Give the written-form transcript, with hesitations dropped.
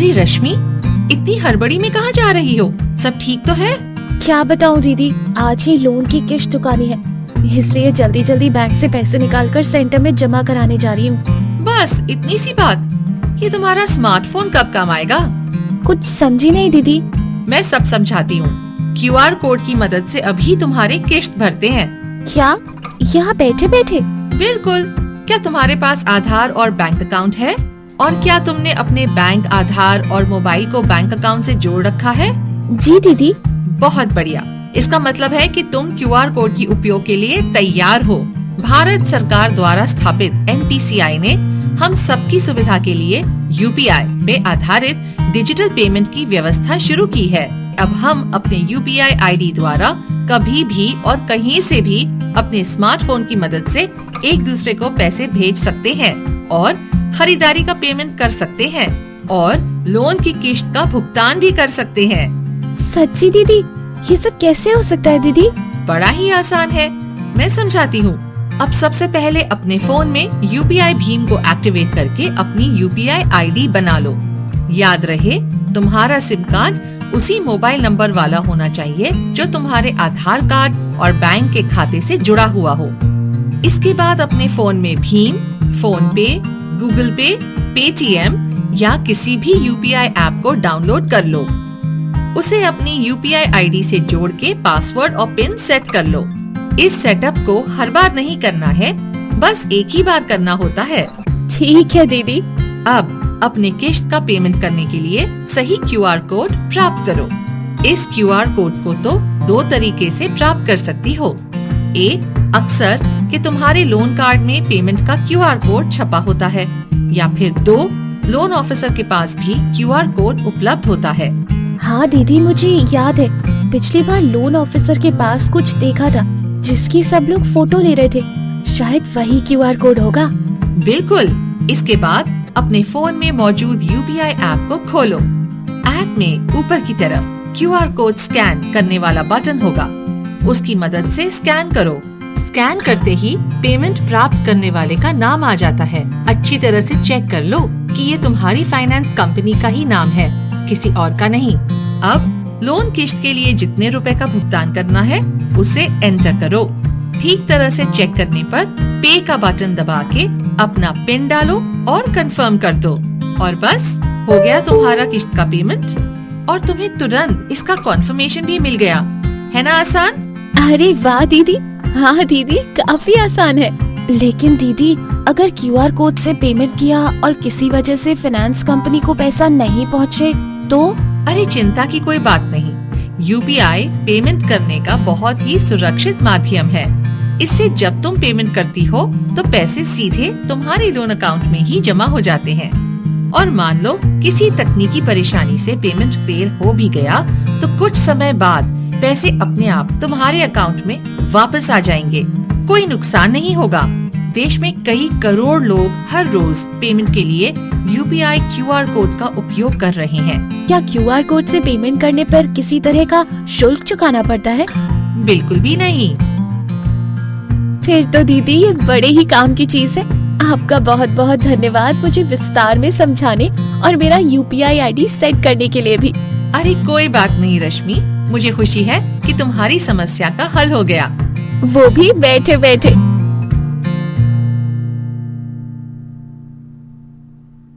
अरे रश्मि, इतनी हड़बड़ी में कहाँ जा रही हो? सब ठीक तो है? क्या बताऊं दीदी, आज ही लोन की किश्त चुकानी है, इसलिए जल्दी जल्दी बैंक से पैसे निकालकर सेंटर में जमा कराने जा रही हूँ। बस इतनी सी बात? ये तुम्हारा स्मार्टफोन कब काम आएगा? कुछ समझी नहीं दीदी। मैं सब समझाती हूँ। QR कोड की मदद से अभी तुम्हारे किश्त भरते हैं। क्या? यहाँ बैठे बैठे? बिल्कुल। क्या तुम्हारे पास आधार और बैंक अकाउंट है? और क्या तुमने अपने बैंक आधार और मोबाइल को बैंक अकाउंट से जोड़ रखा है? जी दीदी। बहुत बढ़िया। इसका मतलब है कि तुम QR कोड की उपयोग के लिए तैयार हो। भारत सरकार द्वारा स्थापित NPCI ने हम सबकी सुविधा के लिए UPI पे आधारित डिजिटल पेमेंट की व्यवस्था शुरू की है। अब हम अपने UPI ID द्वारा कभी भी और कहीं से भी अपने स्मार्टफोन की मदद से एक दूसरे को पैसे भेज सकते हैं और खरीदारी का पेमेंट कर सकते हैं और लोन की किश्त का भुगतान भी कर सकते हैं। सच्ची दीदी? ये सब कैसे हो सकता है दीदी? बड़ा ही आसान है, मैं समझाती हूँ। अब सबसे पहले अपने फोन में UPI भीम को एक्टिवेट करके अपनी UPI ID बना लो। याद रहे, तुम्हारा सिम कार्ड उसी मोबाइल नंबर वाला होना चाहिए जो तुम्हारे आधार कार्ड और बैंक के खाते से जुड़ा हुआ हो। इसके बाद अपने फोन में भीम, फोन पे, गूगल पे, पेटीएम या किसी भी UPI ऐप को डाउनलोड कर लो। उसे अपनी UPI ID से जोड़ के पासवर्ड और पिन सेट कर लो। इस सेटअप को हर बार नहीं करना है, बस एक ही बार करना होता है। ठीक है दीदी। अब अपने किश्त का पेमेंट करने के लिए सही QR कोड प्राप्त करो। इस QR कोड को तो दो तरीके से प्राप्त कर सकती हो। एक, अक्सर कि तुम्हारे लोन कार्ड में पेमेंट का QR कोड छपा होता है, या फिर दो, लोन ऑफिसर के पास भी QR कोड उपलब्ध होता है। हाँ दीदी, मुझे याद है, पिछली बार लोन ऑफिसर के पास कुछ देखा था जिसकी सब लोग फोटो ले रहे थे। शायद वही QR कोड होगा। बिल्कुल। इसके बाद अपने फोन में मौजूद UPI ऐप को खोलो। ऐप में ऊपर की तरफ QR कोड स्कैन करने वाला बटन होगा, उसकी मदद से स्कैन करो। स्कैन करते ही पेमेंट प्राप्त करने वाले का नाम आ जाता है। अच्छी तरह से चेक कर लो कि ये तुम्हारी फाइनेंस कंपनी का ही नाम है, किसी और का नहीं। अब लोन किश्त के लिए जितने रुपए का भुगतान करना है उसे एंटर करो। ठीक तरह से चेक करने पर पे का बटन दबा के अपना पिन डालो और कंफर्म कर दो, और बस हो गया तुम्हारा किश्त का पेमेंट। और तुम्हें तुरंत इसका कॉन्फर्मेशन भी मिल गया। है ना आसान? अरे वाह दीदी। हाँ दीदी, काफी आसान है। लेकिन दीदी, अगर QR कोड से पेमेंट किया और किसी वजह से फाइनेंस कंपनी को पैसा नहीं पहुँचे तो? अरे चिंता की कोई बात नहीं। UPI पेमेंट करने का बहुत ही सुरक्षित माध्यम है। इससे जब तुम पेमेंट करती हो तो पैसे सीधे तुम्हारे लोन अकाउंट में ही जमा हो जाते हैं। और मान लो किसी तकनीकी परेशानी से पेमेंट फेल हो भी गया तो कुछ समय बाद पैसे अपने आप तुम्हारे अकाउंट में वापस आ जाएंगे। कोई नुकसान नहीं होगा। देश में कई करोड़ लोग हर रोज पेमेंट के लिए UPI QR कोड का उपयोग कर रहे हैं। क्या QR कोड से पेमेंट करने पर किसी तरह का शुल्क चुकाना पड़ता है? बिल्कुल भी नहीं। फिर तो दीदी ये बड़े ही काम की चीज है। आपका बहुत बहुत धन्यवाद मुझे विस्तार में समझाने और मेरा UPI ID सेट करने के लिए भी। अरे कोई बात नहीं रश्मि, मुझे खुशी है कि तुम्हारी समस्या का हल हो गया। वो भी बैठे बैठे।